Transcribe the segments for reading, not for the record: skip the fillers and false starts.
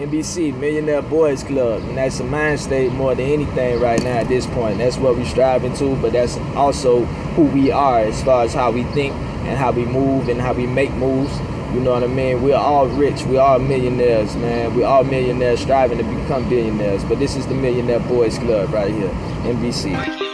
NBC, Millionaire Boys Club, and that's a mind state more than anything right now at this point. That's what we're striving to, but that's also who we are as far as how we think and how we move and how we make moves. You know what I mean? We're all rich. We're all millionaires, man. We're all millionaires striving to become billionaires. But this is the Millionaire Boys Club right here, NBC.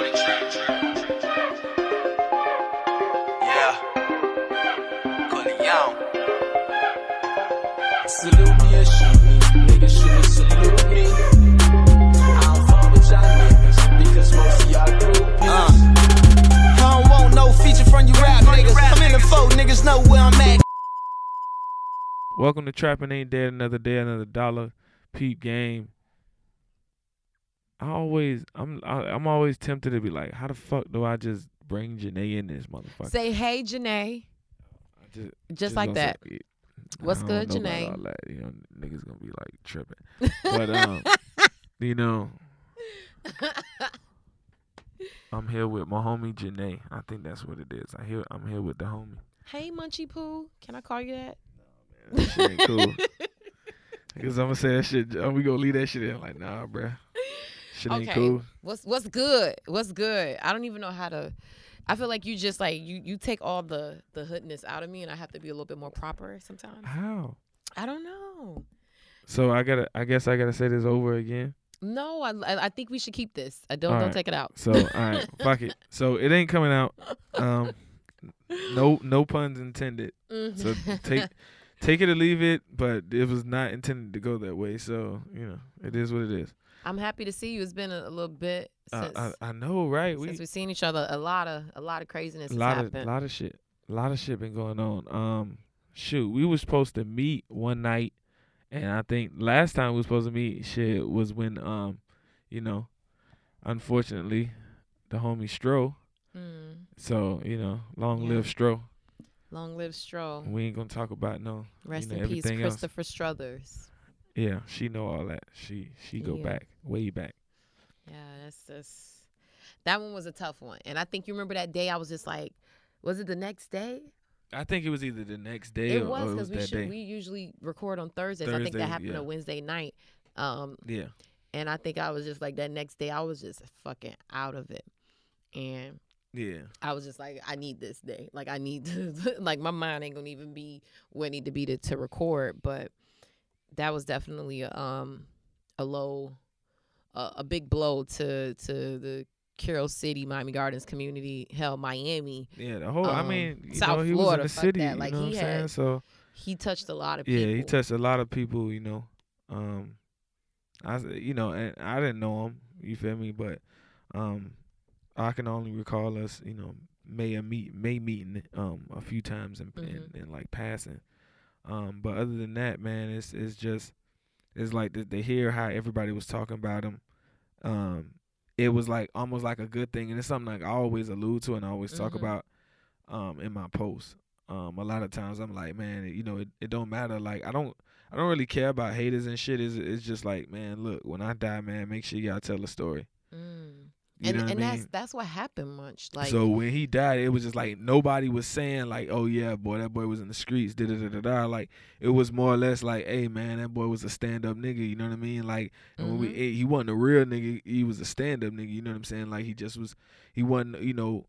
Salute me or shoot me, niggas should salute me. I don't fuck with y'all niggas, because most of y'all groupies. I don't want no feature from you rap niggas. I'm in the folk, niggas know where I'm at. Welcome to Trapping Ain't Dead, another day, another dollar. Peep game. I'm always tempted to be like, how the fuck do I just bring Janae in this motherfucker? Say, hey, Janae. Just like that. Say, What's good, know Janae? about all that. You know, niggas gonna be like tripping. But you know, I'm here with my homie Janae. I think that's what it is. I'm here with the homie. Hey, Munchie Poo. Can I call you that? No, man, that shit ain't cool. Because I'm gonna say that shit. We gonna leave that shit in. Like, nah, bruh. Shit ain't cool. What's good? What's good? I don't even know how to. I feel like you just like you take all the hoodness out of me, and I have to be a little bit more proper sometimes. How? I don't know. So I guess I gotta say this over again. No, I think we should keep this. Don't take it out. So all right, fuck it. So it ain't coming out. No puns intended. Mm-hmm. So take it or leave it, but it was not intended to go that way. So it is what it is. I'm happy to see you. It's been a little bit since I know, right? Since we've seen each other. A lot of craziness has a happened. lot of shit been going on. Shoot, we were supposed to meet one night, and I think last time we were supposed to meet shit was when unfortunately the homie Stro. So long live Stro. Long live Stro. We ain't gonna talk about Rest in peace, everything else. Christopher Struthers. Yeah, she know all that. She go back, way back. Yeah, that one was a tough one. And I think you remember that day I was just like, was it the next day? I think it was either the next day it or was it was that day. We usually record on Thursdays. I think that happened a Wednesday night. Yeah. And I think I was just like that next day I was just fucking out of it. And yeah, I was just like, I need this day. Like I need to like my mind ain't gonna even be where it need to be to record. But that was definitely a big blow to the Carroll City, Miami Gardens community, hell, Miami. Yeah, the whole. I mean, South he Florida, was in the city. That. Like you know what I'm saying? So he touched a lot of people. Yeah, he touched a lot of people. And I didn't know him. You feel me? But I can only recall us, may meeting a few times and like passing. But other than that, man, it's like to hear how everybody was talking about him. It was like almost like a good thing, and it's something like I always allude to and I always talk about in my posts. A lot of times I'm like, man, it don't matter. Like I don't really care about haters and shit. It's just like, man, look, when I die, man, make sure y'all tell the story. You know what I mean? that's what happened, Munch. Like, so when he died, it was just like nobody was saying like, oh yeah, boy, that boy was in the streets, da. Like it was more or less like, hey man, that boy was a stand up nigga. You know what I mean? Like and when he wasn't a real nigga, he was a stand up nigga. You know what I'm saying? Like he wasn't,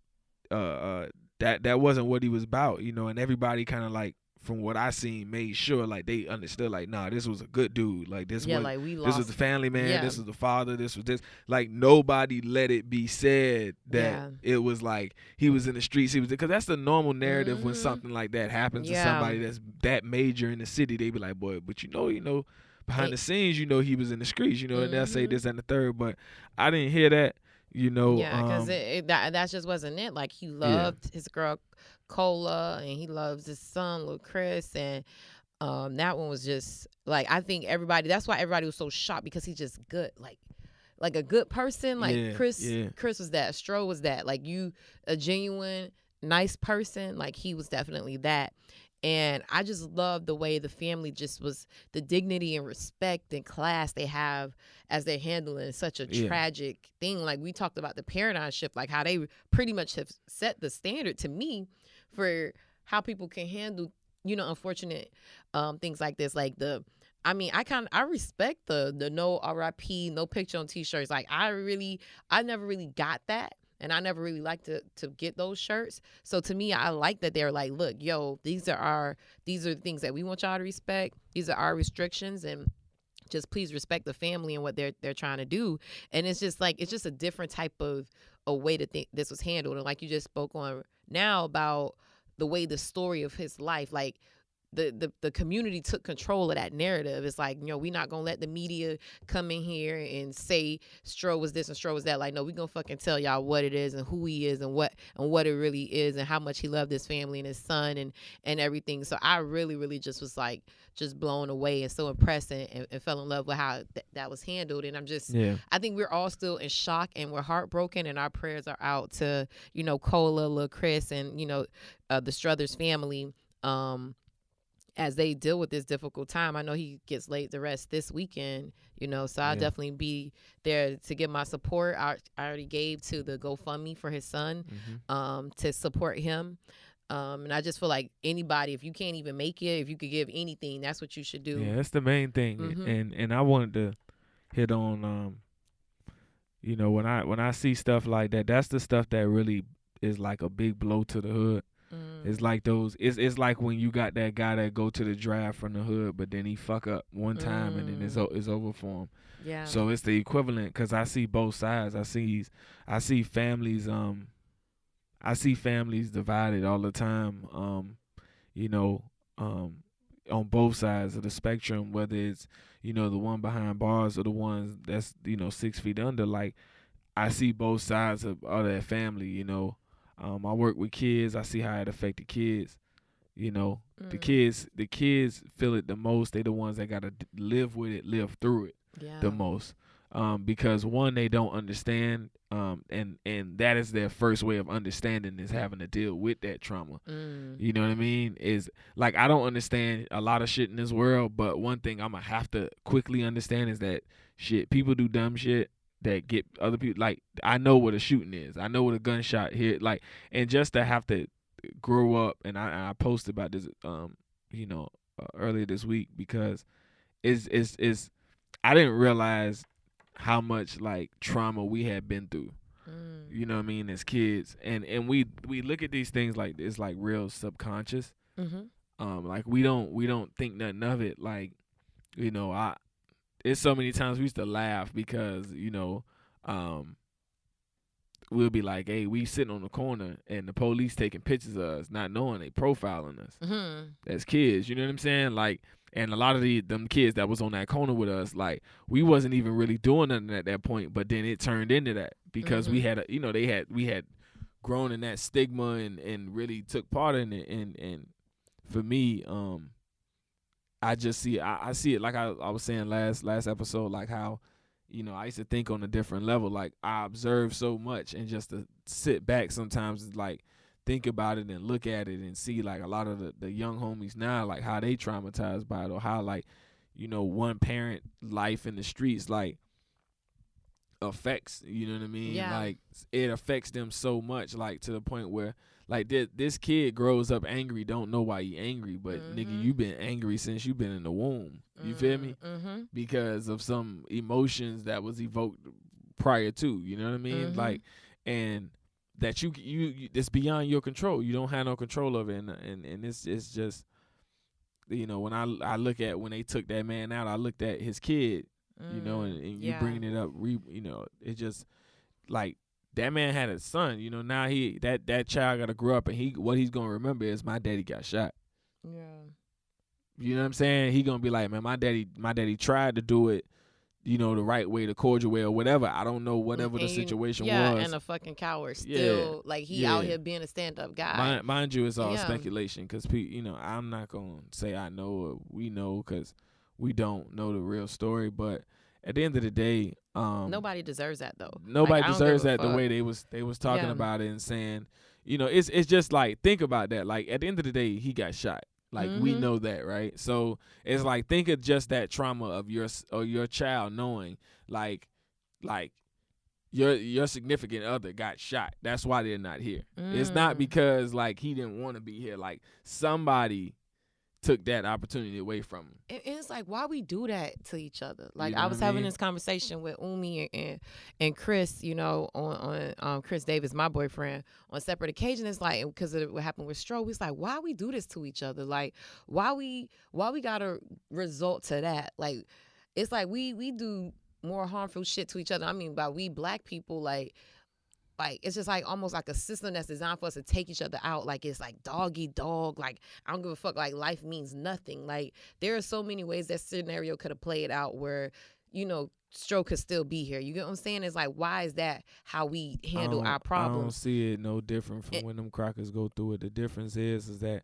that wasn't what he was about. And everybody kind of like, from what I seen, made sure like they understood like, nah, this was a good dude. Like this was the family man. Yeah. This was the father. This was this. Like nobody let it be said that it was like he was in the streets. He was, because that's the normal narrative when something like that happens to somebody that's that major in the city. They be like, boy, but behind the scenes, he was in the streets. And they'll say this and the third. But I didn't hear that. Because that just wasn't it. Like he loved his girl Cola, and he loves his son, Lil Chris, and that one was just like, I think that's why everybody was so shocked, because he's just good, like a good person. Like Chris was that, Stro was that, like you, a genuine nice person. Like he was definitely that. And I just love the way the family just was, the dignity and respect and class they have as they're handling such a tragic thing. Like we talked about the paradigm shift, like how they pretty much have set the standard to me for how people can handle, unfortunate things like this. Like the I mean, I respect the no RIP, no picture on t-shirts. Like I never really got that. And I never really liked to get those shirts. So to me, I like that they're like, look, yo, these are the things that we want y'all to respect. These are our restrictions, and just please respect the family and what they're trying to do. And it's just a different type of a way to think this was handled. And like you just spoke on now about the way the story of his life, like the community took control of that narrative. It's like, we're not gonna let the media come in here and say Stro was this and Stro was that. Like, no, we gonna fucking tell y'all what it is and who he is and what it really is and how much he loved his family and his son and everything. So I really, really just was like just blown away and so impressed and fell in love with how that was handled. And I'm just, I think we're all still in shock and we're heartbroken, and our prayers are out to, Cola, Lil Chris, and, the Struthers family, as they deal with this difficult time. I know he gets laid to rest this weekend, so I'll definitely be there to give my support. I already gave to the GoFundMe for his son, to support him. And I just feel like anybody, if you can't even make it, if you could give anything, that's what you should do. Yeah, that's the main thing. And I wanted to hit on, when I see stuff like that, that's the stuff that really is like a big blow to the hood. It's like those. It's like when you got that guy that go to the draft from the hood, but then he fuck up one time and then it's over for him. Yeah. So it's the equivalent, because I see both sides. I see families. I see families divided all the time. On both sides of the spectrum, whether it's the one behind bars or the ones that's 6 feet under. Like, I see both sides of that family. I work with kids. I see how it affected kids. The kids feel it the most. They the ones that gotta live with it, live through it the most. Because one, they don't understand, and that is their first way of understanding, is having to deal with that trauma. You know what I mean? Is like, I don't understand a lot of shit in this world, but one thing I'm gonna have to quickly understand is that people do dumb shit that get other people. Like, I know what a shooting is. I know what a gunshot hit. Like, and just to have to grow up, and I posted about this, earlier this week, because is I didn't realize how much like trauma we had been through. You know what I mean, as kids, and we look at these things like it's like real subconscious. Like we don't think nothing of it. Like, it's so many times we used to laugh because, we'll be like, hey, we sitting on the corner and the police taking pictures of us, not knowing they profiling us as kids. You know what I'm saying? Like, and a lot of them kids that was on that corner with us, like, we wasn't even really doing nothing at that point, but then it turned into that because we had we had grown in that stigma and really took part in it. And for me, I just see I see it like I was saying last episode, like how, I used to think on a different level. Like, I observe so much, and just to sit back sometimes is like think about it and look at it and see like a lot of the young homies now, like how they traumatized by it, or how like, one parent life in the streets like affects, you know what I mean? Yeah. Like, it affects them so much, like to the point where like this kid grows up angry, don't know why he angry, but nigga, you been angry since you been in the womb. You feel me? Because of some emotions that was evoked prior to, you know what I mean? Like, and that you it's beyond your control. You don't have no control of it, and it's just, when I look at when they took that man out, I looked at his kid, and you bringing it up, it just like, that man had a son, now that child got to grow up, and what he's going to remember is, my daddy got shot. Yeah. You know what I'm saying? He going to be like, man, my daddy tried to do it, the right way, the cordial way, or whatever. I don't know, whatever the situation was. And a fucking coward still. Like, he out here being a stand-up guy. Mind you, it's all speculation, because, I'm not going to say I know or we know, because we don't know the real story. But at the end of the day, nobody deserves that, though. Nobody deserves that, the way they was talking about it and saying, it's just like, think about that. Like, at the end of the day, he got shot. Like, we know that, right? So it's like, think of just that trauma of your child knowing, like your significant other got shot. That's why they're not here. It's not because like he didn't want to be here. Like, somebody took that opportunity away from him. It's like, why we do that to each other? Like, You know I was what I having mean? this conversation with Umi and Chris, you know, on Chris Davis, my boyfriend, on separate occasions. It's like, because of what happened with Stroh, it's like, why we do this to each other? Like, why we gotta resort to that? Like, it's like we do more harmful shit to each other. I mean, by we black people, like it's just like almost like a system that's designed for us to take each other out. Like, it's like dog eat dog. Like, I don't give a fuck. Like, life means nothing. Like, there are so many ways that scenario could have played out where, you know, Stroh could still be here. You get what I'm saying? It's like, why is that how we handle our I don't problems? see it no different from when them crackers go through it. The difference is that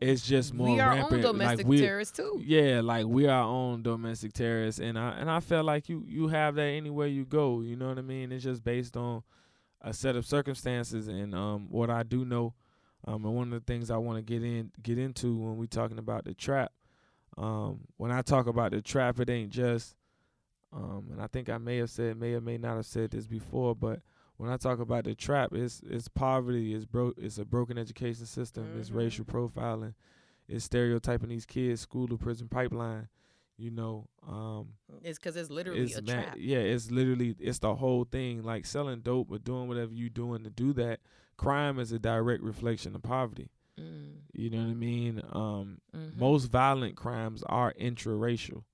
it's just more we are rampant. own domestic like terrorists too. Yeah, like we are our own domestic terrorists, and I feel like you have that anywhere you go. You know what I mean? It's just based on a set of circumstances, and what I do know, and one of the things I want to get into when we talking about the trap. When I talk about the trap, it ain't just, and I think I may or may not have said this before, but when I talk about the trap, it's poverty, it's a broken education system, it's racial profiling, it's stereotyping these kids, school to prison pipeline, you know. It's because it's literally a trap. Yeah, it's the whole thing, like selling dope or doing whatever you doing to do that. Crime is a direct reflection of poverty. You know what I mean? Most violent crimes are intraracial,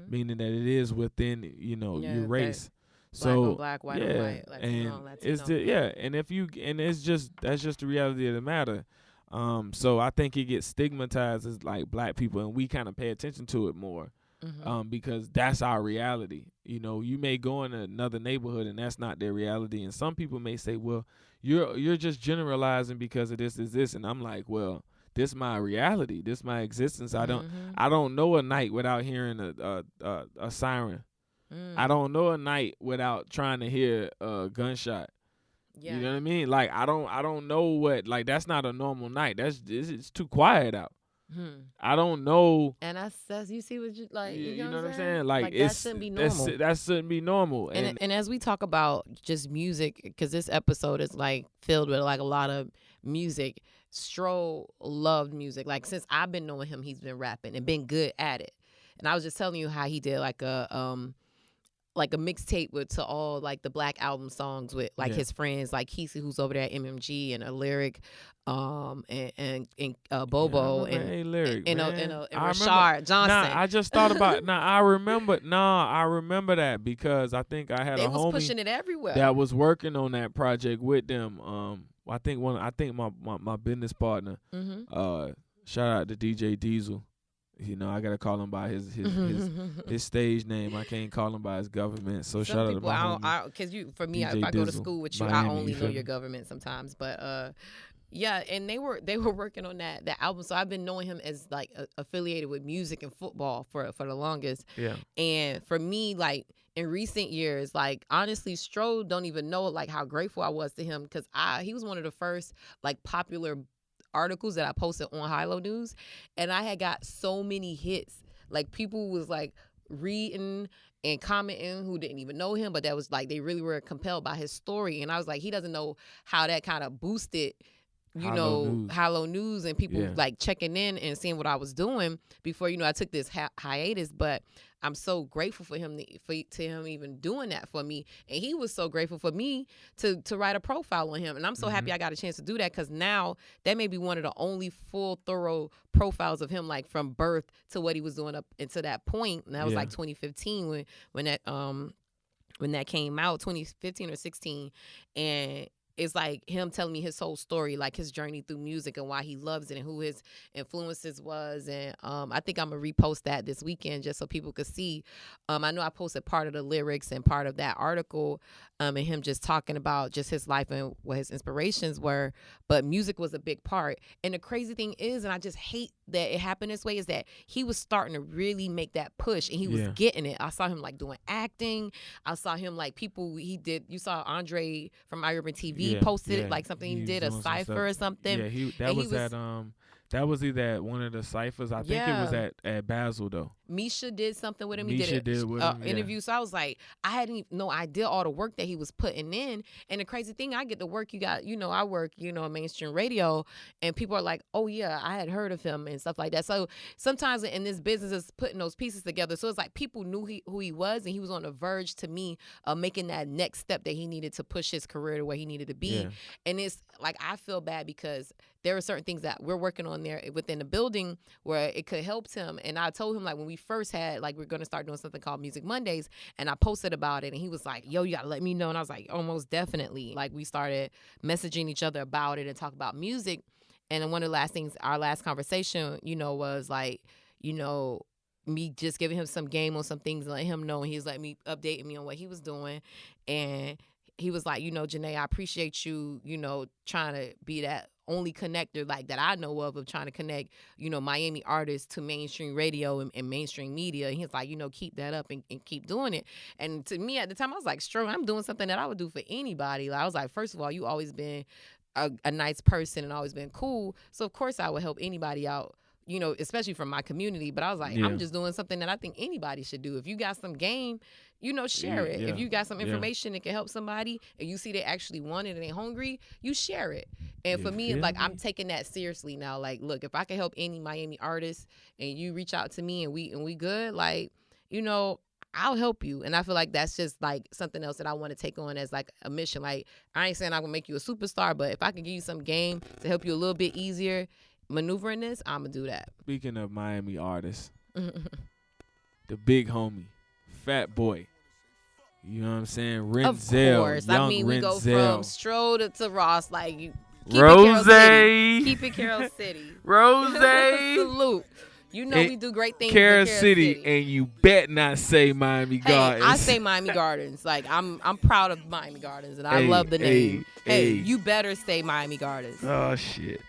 meaning that it is within, you know, your race. So black, white yeah, on white, Latino, and Latino. that's just the reality of the matter. So I think it gets stigmatized as like black people, and we kind of pay attention to it more, because that's our reality. You know, you may go in another neighborhood and that's not their reality, and some people may say, well, you're just generalizing because of this, and I'm like, well, this is my reality, this is my existence. I don't know a night without hearing a siren. I don't know a night without trying to hear a gunshot. Yeah. You know what I mean? Like, I don't know what, like, that's not a normal night. It's too quiet out. I don't know. And that's you see what you like. You know what I'm saying? Like that shouldn't be normal. That shouldn't be normal. And as we talk about just music, because this episode is like filled with like a lot of music. Stroh loved music. Like, since I've been knowing him, he's been rapping and been good at it. And I was just telling you how he did like a mixtape to all like the Black Album songs with like his friends, like Kesey, who's over there at MMG, and a Lyric, and Bobo, and Rashard Johnson. I just thought about. I remember that because I think I had they a was homie pushing it everywhere that was working on that project with them. I think my business partner. Shout out to DJ Diesel. You know, I gotta call him by his stage name. I can't call him by his government. So shout out to my homie. Because for me, DJ if I go to Dizzle, school with you, Miami, I only you know feel your me? government sometimes. But yeah, and they were working on that album. So I've been knowing him as like affiliated with music and football for the longest. Yeah. And for me, like in recent years, like honestly, Stroh don't even know like how grateful I was to him, because he was one of the first like popular articles that I posted on Hilo News, and I had got so many hits. Like, people was like reading and commenting who didn't even know him, but that was like they really were compelled by his story. And I was like, he doesn't know how that kind of boosted Hilo News and people like checking in and seeing what I was doing before, I took this hiatus. But I'm so grateful for him to him even doing that for me, and he was so grateful for me to write a profile on him. And I'm so happy I got a chance to do that, because now that may be one of the only full thorough profiles of him, like from birth to what he was doing up until that point. And that was like 2015 when that came out, 2015 or 16, and it's like him telling me his whole story, like his journey through music and why he loves it and who his influences was. And I think I'm going to repost that this weekend just so people could see. I know I posted part of the lyrics and part of that article, and him just talking about just his life and what his inspirations were. But music was a big part. And the crazy thing is, and I just hate that it happened this way, is that he was starting to really make that push, and he was getting it. I saw him like doing acting. I saw him like you saw Andre from iUrban TV posted it, like something he did, a cipher or something. Yeah, That was either at one of the ciphers. I think it was at Basel though. Misha did something with him. He Misha did with him, interview. So I was like, I hadn't no idea all the work that he was putting in. And the crazy thing, I get to work. I work, mainstream radio, and people are like, oh yeah, I had heard of him and stuff like that. So sometimes in this business, is putting those pieces together. So it's like people knew who he was, and he was on the verge to me of making that next step that he needed to push his career to where he needed to be. Yeah. And it's like I feel bad because there are certain things that we're working on there within the building where it could help him. And I told him, like, when we first had, like, we're going to start doing something called Music Mondays, and I posted about it, and he was like, yo, you got to let me know. And I was like, almost definitely. Like, we started messaging each other about it and talk about music. And then one of the last things, our last conversation, was like, me just giving him some game on some things and letting him know. And he was letting me, updating me on what he was doing. And he was like, Janae, I appreciate you, trying to be that only connector like that I know of trying to connect, Miami artists to mainstream radio and mainstream media. And he's like, keep that up and keep doing it. And to me at the time, I was like, sure, I'm doing something that I would do for anybody. Like, I was like, first of all, you always been a nice person and always been cool. So of course I would help anybody out, especially from my community. But I was like, I'm just doing something that I think anybody should do. If you got some game, share it. Yeah. If you got some information that can help somebody and you see they actually want it and they hungry, you share it. And for me, like, I'm taking that seriously now. Like, look, if I can help any Miami artist and you reach out to me and we good, like, I'll help you. And I feel like that's just like something else that I want to take on as like a mission. Like, I ain't saying I'm gonna make you a superstar, but if I can give you some game to help you a little bit easier maneuvering this, I'm gonna do that. Speaking of Miami artists, the big homie, Fat Boy. You know what I'm saying? Renzel. Of course. Young we Renzel. Go from Strode to Ross. Like, Rose. Keep it Carol City. Rose. Salute. We do great things. Carol City, and you bet not say Miami Gardens. I say Miami Gardens. Like, I'm proud of Miami Gardens, and I love the name. Hey, you better say Miami Gardens. Oh shit.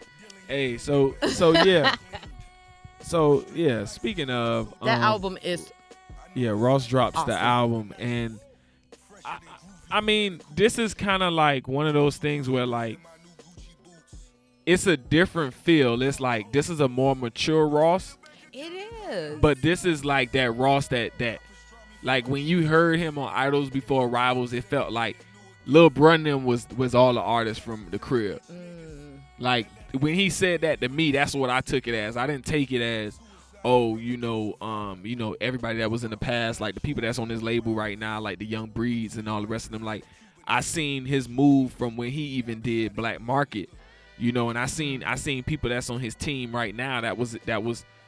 Hey, so yeah. So yeah, speaking of that album is Ross drops awesome. The album, and I mean, this is kind of like one of those things where, like, it's a different feel. It's like this is a more mature Ross. It is. But this is like that Ross that like when you heard him on Idols Before Rivals, it felt like Lil Brunnen was all the artists from the crib. Like, when he said that to me, that's what I took it as. I didn't take it as, everybody that was in the past, like the people that's on this label right now, like the Young Breeds and all the rest of them. Like, I seen his move from when he even did Black Market, and I seen people that's on his team right now that was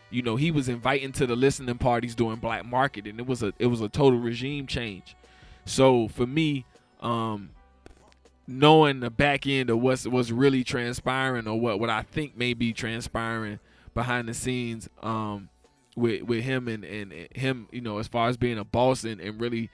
he was inviting to the listening parties during Black Market, and it was a total regime change. So for me, knowing the back end of what's really transpiring, or what I think may be transpiring behind the scenes, with him and him, as far as being a boss and really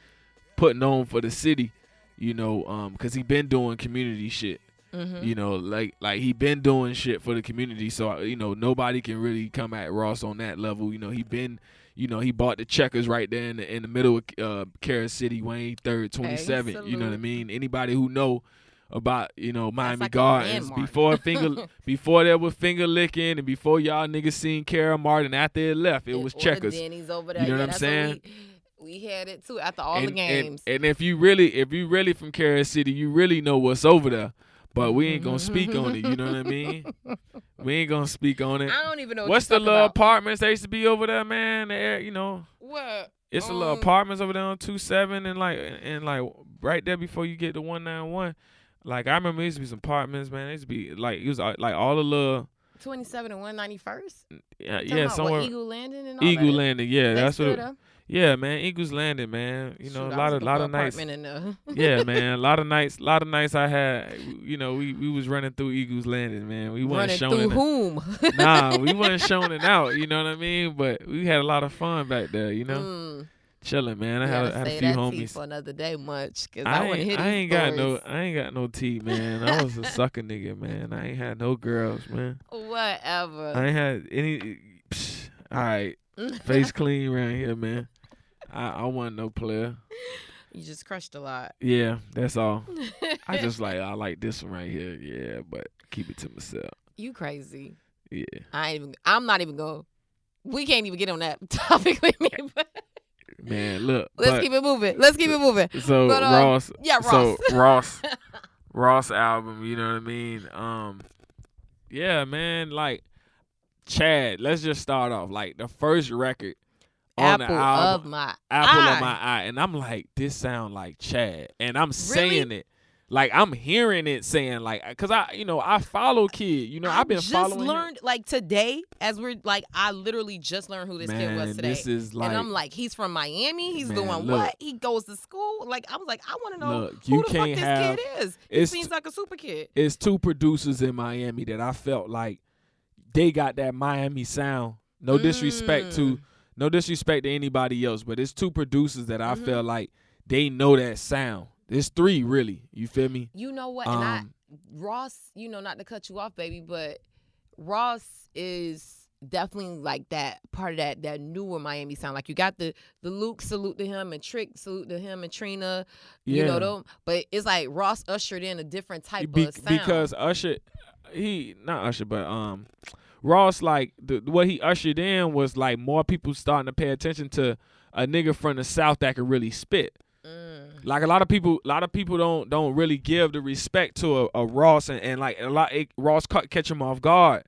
putting on for the city, because he been doing community shit. Like he been doing shit for the community, so nobody can really come at Ross on that level. He been, he bought the Checkers right there in the middle of Carol City, Wayne 3rd, 27. Absolute. You know what I mean? Anybody who know about Miami like Gardens before there was finger licking, and before y'all niggas seen Kara Martin after it left, it was Checkers. Denny's over there. You know what I'm saying? We had it too after all the games. And if you really from Carol City, you really know what's over there. But we ain't gonna speak on it, you know what I mean? We ain't gonna speak on it. I don't even know what's the little apartments that used to be over there, man. What? It's the little apartments over there on 27 and like right there before you get to 191. Like, I remember there used to be some apartments, man. There used to be like, it was like all the little 27 and 191st. Yeah, somewhere. Eagle Landing and all Eagle that? Landing, yeah, that's what. Yeah, man, Eagles Landing, man. Shoot, a lot of nights. Yeah, man, a lot of nights I had. We was running through Eagles Landing, man. We wasn't showing through whom? Nah, we wasn't showing it out. You know what I mean? But we had a lot of fun back there. Chilling, man. I had a few homies. For another day, much because I want to hear these I ain't got no tea, man. I was a sucker nigga, man. I ain't had no girls, man. Whatever. I ain't had any. All right, face clean around here, man. I wasn't no player. You just crushed a lot. Yeah, that's all. I like this one right here. Yeah, but keep it to myself. You crazy. Yeah. I'm not even going. We can't even get on that topic with me. Man, look. Let's keep it moving. Let's keep it moving. So but, Ross. Yeah, Ross. So Ross album, you know what I mean? Yeah, man, like Chad, let's just start off. Like the first record on the album, Apple of My Eye. And I'm like, this sound like Chad. And I'm saying it. Like I'm hearing it saying like, cause I follow Kid. You know, I've been following. I just learned like today, as we're like, I literally just learned who this kid was today. This is like, and I'm like, he's from Miami. He's doing what? He goes to school. Like I was like, I want to know who the fuck this kid is. He seems like a super kid. It's two producers in Miami that I felt like they got that Miami sound. No disrespect to anybody else, but it's two producers that I feel like they know that sound. There's three, really. You feel me? You know what? And Ross, not to cut you off, baby, but Ross is definitely like that part of that newer Miami sound. Like you got the Luke salute to him and Trick salute to him and Trina, you know them. But it's like Ross ushered in a different type of sound. Because Ross, like what he ushered in was like more people starting to pay attention to a nigga from the South that could really spit. Like a lot of people don't really give the respect to a Ross and like Ross catch him off guard,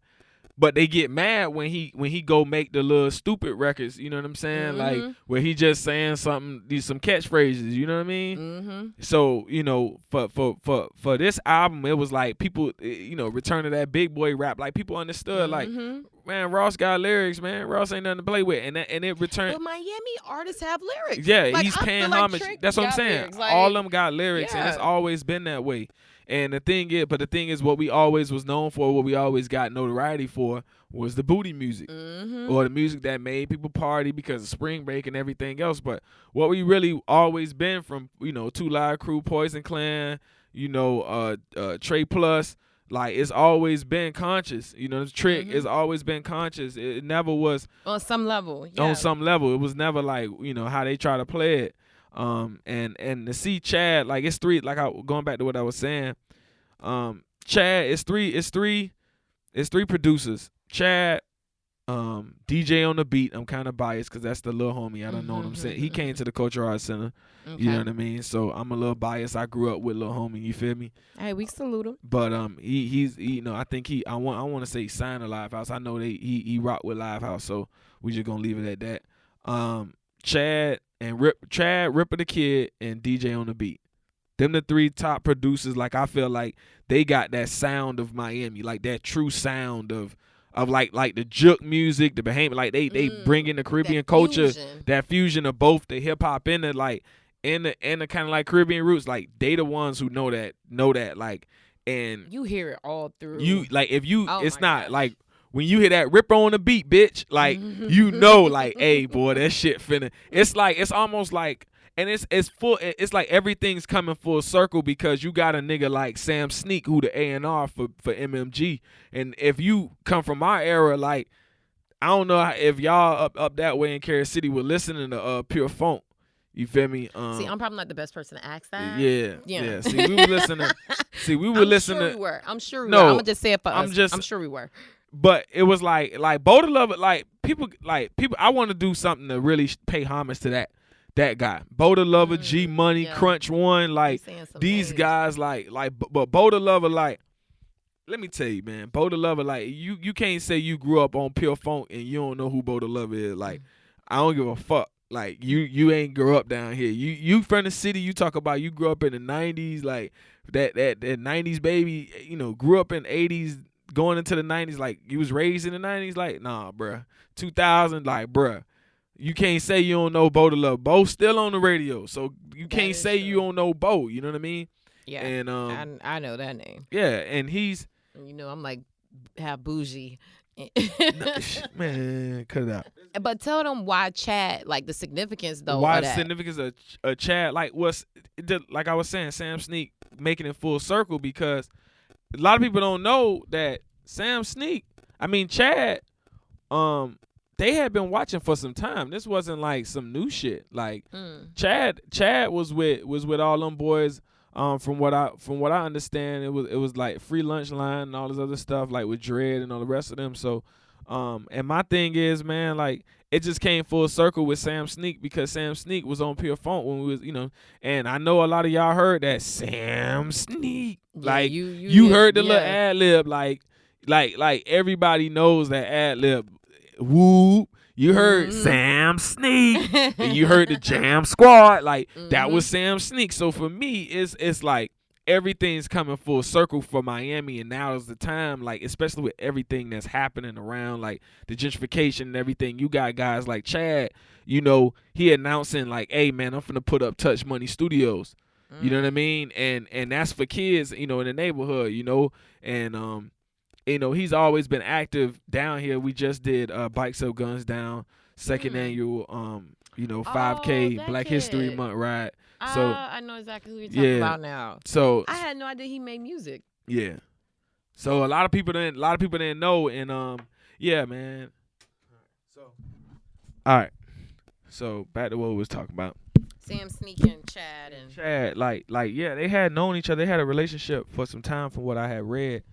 but they get mad when he go make the little stupid records. You know what I'm saying? Like where he just saying some catchphrases. You know what I mean? So for this album, it was like people return to that big boy rap. Like people understood like. Man, Ross got lyrics, man. Ross ain't nothing to play with. And it returned. But Miami artists have lyrics. Yeah, like, he's paying homage. That's what I'm saying. Like, all of them got lyrics, and it's always been that way. And the thing is, what we always was known for, what we always got notoriety for, was the booty music. Or the music that made people party because of spring break and everything else. But what we really always been from, Two Live Crew, Poison Clan, Trey Plus, like it's always been conscious. The Trick has always been conscious. It never was on some level. Yeah. On some level, it was never like how they try to play it. And to see Chad, like it's three. Like going back to what I was saying, Chad is three producers. Chad, DJ on the beat. I'm kind of biased because that's the little homie. I don't know what I'm saying. He came to the Cultural Arts Center. Okay. You know what I mean? So I'm a little biased. I grew up with little homie. You feel me? Hey, we salute him. But he's I think I want to say he signed to Live House. I know he rock with Live House. So we just gonna leave it at that. Chad Ripper the Kid, and DJ on the beat. Them the three top producers. Like I feel like they got that sound of Miami, like that true sound of like the juke music, the Behemoth, like they bring in the Caribbean culture, that fusion of both the hip hop and the like and the kind of like Caribbean roots. Like they the ones who know that like, and you hear it all through. You like if you it's not gosh. Like when you hear that Ripper on the beat, bitch, like like, hey boy, that shit finna. It's like it's almost like. And it's full. It's like everything's coming full circle because you got a nigga like Sam Sneak who the A&R for MMG. And if you come from our era, like I don't know if y'all up that way in Carol City were listening to Pure Funk. You feel me? See, I'm probably not the best person to ask that. Yeah. See, we were listening. I'm sure we were. I'm gonna just say it for us. I'm sure we were. But it was like Boda Lover, like people. I want to do something to really pay homage to that guy, Boda Lover, G Money, Crunch One, like these guys, but Boda Lover, like, let me tell you, man, Boda Lover, like you can't say you grew up on Pure Funk and you don't know who Boda Lover is. Like, I don't give a fuck. Like you ain't grew up down here. You from the city. You talk about you grew up in the '90s, like that '90s baby. Grew up in the '80s, going into the '90s. Like you was raised in the '90s. Like nah, bruh. 2000, like bruh. You can't say you don't know Bo the Love. Bo's still on the radio, so you can't say you don't know Bo. You know what I mean? Yeah. And I know that name. Yeah, and he's. I'm like half bougie. Man, cut it out. But tell them why Chad, like the significance though. Why the significance of Chad, like like I was saying, Sam Sneak making it full circle because a lot of people don't know that Sam Sneak. I mean Chad. They had been watching for some time. This wasn't like some new shit. Like Chad was with all them boys, from what I understand, it was like free lunch line and all this other stuff, like with Dread and all the rest of them. So, and my thing is, man, like it just came full circle with Sam Sneak, because Sam Sneak was on Pure Funk when we was, and I know a lot of y'all heard that Sam Sneak, like you heard the little ad lib, like everybody knows that ad lib, whoop. You heard Sam Sneak, and you heard the Jam Squad, like that was Sam Sneak. So for me, it's like everything's coming full circle for Miami, and now is the time, like especially with everything that's happening around, like the gentrification and everything. You got guys like Chad, he announcing like, "Hey man, I'm finna put up Touch Money Studios." You know what I mean? And that's for kids, in the neighborhood, and he's always been active down here. We just did Bikes Up Guns Down, second annual 5K Black History Month ride. So I know exactly who you're talking about now. So I had no idea he made music. Yeah. So a lot of people didn't know, and yeah, man. So all right. So back to what we was talking about. Sam Sneak and Chad, like yeah, they had known each other. They had a relationship for some time, from what I had read.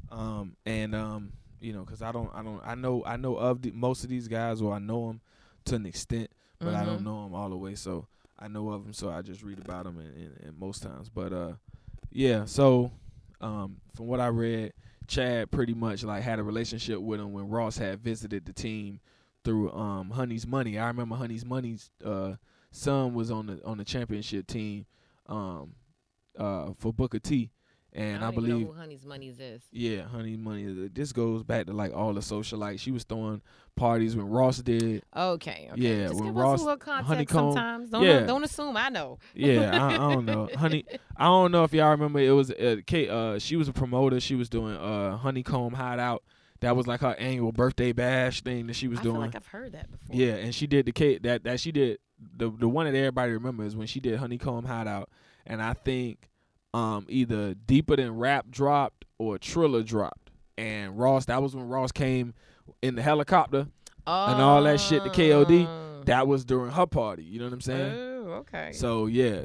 Because I know of most of these guys, or I know them to an extent, but I don't know them all the way. So I know of them, so I just read about them and most times. But yeah. So from what I read, Chad pretty much like had a relationship with him when Ross had visited the team through Honey's Money. I remember Honey's Money's son was on the championship team for Booker T. And I believe know who Honey's Money is. Yeah, Honey's Money. This goes back to like all the socialites. She was throwing parties when Ross did. Okay. Yeah, just when give Ross, us a little context Honeycomb. Sometimes. Don't assume I know. Yeah, I don't know. I don't know if y'all remember. It was she was a promoter. She was doing Honeycomb Hideout. That was like her annual birthday bash thing that she was doing. I feel like I've heard that before. Yeah, and she did the cake that she did. The one that everybody remembers when she did Honeycomb Hideout, and I think. Either Deeper Than Rap dropped or Triller dropped, and Ross. That was when Ross came in the helicopter and all that shit to KOD. That was during her party. You know what I'm saying? Oh, okay. So yeah.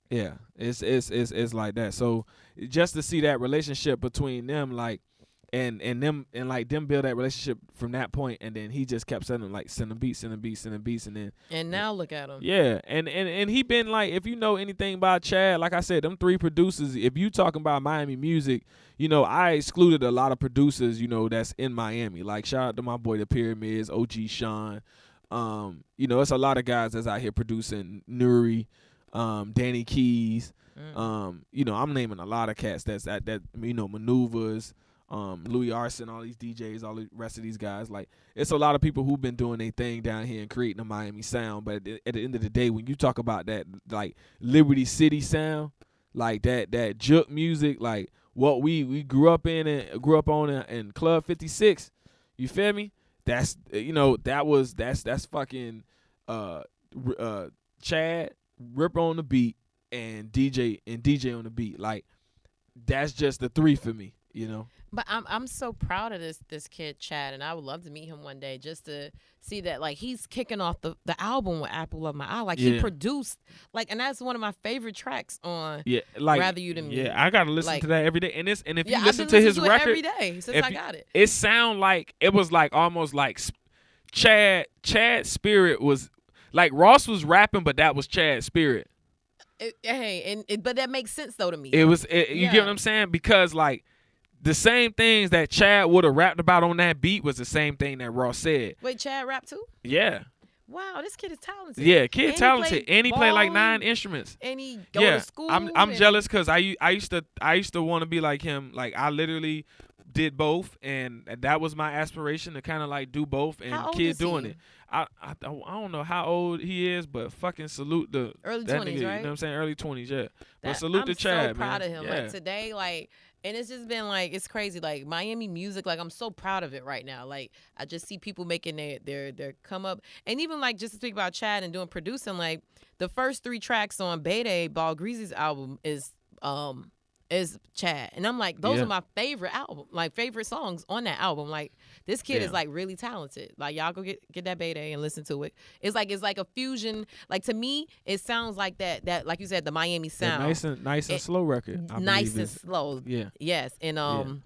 Yeah. It's like that. So just to see that relationship between them, like. And them build that relationship from that point, and then he just kept sending beats, and now look at him. Yeah, and he been like, if you know anything about Chad, like I said, them three producers. If you talking about Miami music, I excluded a lot of producers, that's in Miami. Like shout out to my boy the Pyramids, OG Sean. It's a lot of guys that's out here producing. Nuri, Danny Keys. I'm naming a lot of cats that's Maneuvers. Louis Arson, all these DJs, all the rest of these guys. Like, it's a lot of people who've been doing their thing down here and creating a Miami sound. But at the end of the day, when you talk about that, like, Liberty City sound, like that juke music, like what we grew up on in Club 56, you feel me? That's, that's fucking Chad, Ripper on the beat, and DJ on the beat. Like, that's just the three for me, But I'm so proud of this kid Chad, and I would love to meet him one day just to see that, like, he's kicking off the album with Apple of My Eye. Like, he produced, like, and that's one of my favorite tracks on Rather You Than Me. Yeah, I gotta listen to that every day. And if you listen to I've been his listening to record it every day since I got it. It sound like it was like almost like Chad's spirit was like Ross was rapping, but that was Chad's spirit. But that makes sense though to me. You get what I'm saying? Because like. The same things that Chad would have rapped about on that beat was the same thing that Ross said. Wait, Chad rapped too? Yeah. Wow, this kid is talented. Yeah, kid talented. And he played like 9 instruments. And he go to school. I'm jealous because I used to want to be like him. Like I literally did both, and that was my aspiration to kind of like do both. And how old kid is doing he? it. I don't know how old he is, but fucking salute the early that 20s, nigga, right? You know what I'm saying? Early 20s, yeah. But salute to Chad, man. I'm so proud of him. Yeah. Like today, like. And it's just been like, it's crazy. Like Miami music, like I'm so proud of it right now. Like I just see people making their come up. And even like just to speak about Chad and doing producing, like the first 3 tracks on Bayday Ball Greasy's album is is Chad. And I'm like, those are my favorite album, like favorite songs on that album. Like this kid is like really talented. Like y'all go get that Beta and listen to it. It's like a fusion. Like to me, it sounds like that like you said, the Miami sound. Nice and slow record. Nice and slow. Yeah. Yes. And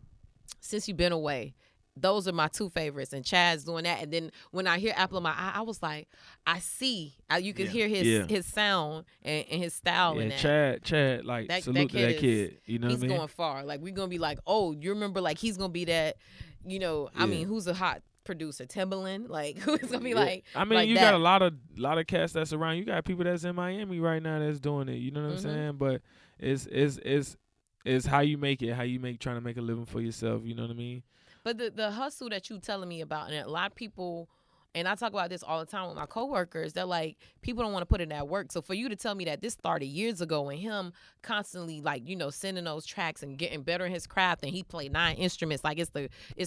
Since You've Been Away. Those are my two favorites, and Chad's doing that. And then when I hear Apple of My Eye, I was like, I see. You can hear his sound and his style in that. Chad, like salute to that kid. You know what I mean? He's going far. Like we're gonna be like, oh, you remember? Like he's gonna be that. You know, I mean, who's a hot producer? Timbaland. Like who's gonna be like? I mean, like you that. got a lot of cats that's around. You got people that's in Miami right now that's doing it. You know what I'm saying? But it's how you make it. How you trying to make a living for yourself. You know what I mean? But the hustle that you telling me about, and a lot of people, and I talk about this all the time with my coworkers, they're like, people don't want to put in that work. So for you to tell me that this started years ago and him constantly like, you know, sending those tracks and getting better in his craft, and he played 9 instruments, like it's